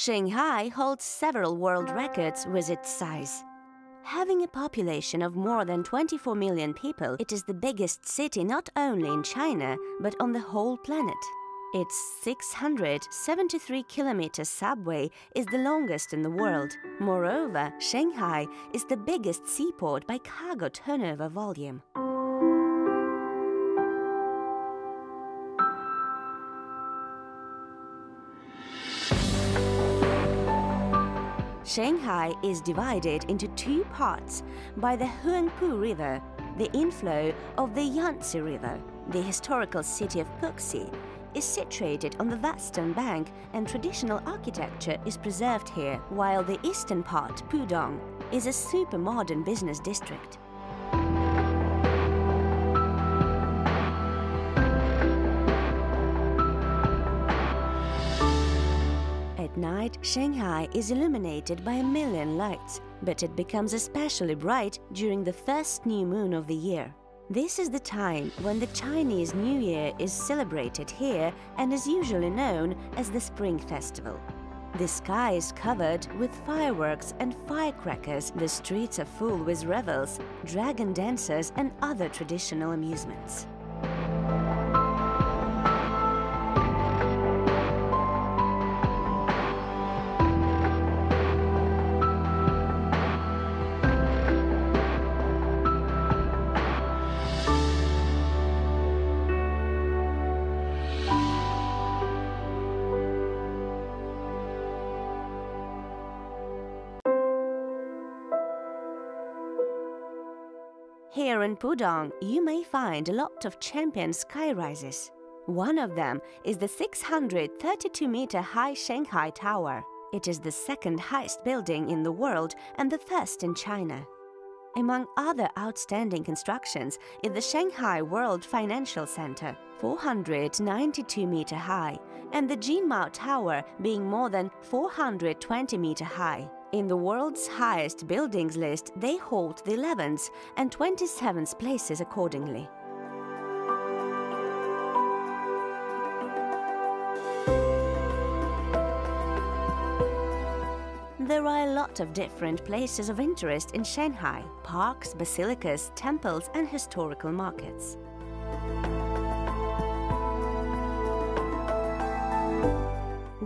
Shanghai holds several world records with its size. Having a population of more than 24 million people, it is the biggest city not only in China, but on the whole planet. Its 673-kilometer subway is the longest in the world. Moreover, Shanghai is the biggest seaport by cargo turnover volume. Shanghai is divided into two parts by the Huangpu River, the inflow of the Yangtze River. The historical city of Puxi is situated on the western bank and traditional architecture is preserved here, while the eastern part, Pudong, is a super-modern business district. At night, Shanghai is illuminated by a million lights, but it becomes especially bright during the first new moon of the year. This is the time when the Chinese New Year is celebrated here and is usually known as the Spring Festival. The sky is covered with fireworks and firecrackers, the streets are full with revels, dragon dancers and other traditional amusements. Here in Pudong, you may find a lot of champion skyrises. One of them is the 632-meter high Shanghai Tower. It is the second highest building in the world and the first in China. Among other outstanding constructions is the Shanghai World Financial Center, 492-meter high, and the Jinmao Tower being more than 420-meter high. In the world's highest buildings list, they hold the 11th and 27th places accordingly. There are a lot of different places of interest in Shanghai: parks, basilicas, temples and historical markets.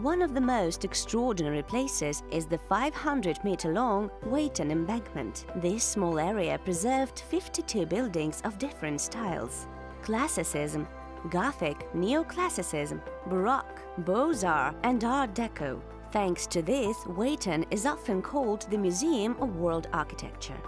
One of the most extraordinary places is the 500-meter-long Weitan Embankment. This small area preserved 52 buildings of different styles: Classicism, Gothic, Neoclassicism, Baroque, Beaux-Arts and Art Deco. Thanks to this, Weitan is often called the Museum of World Architecture.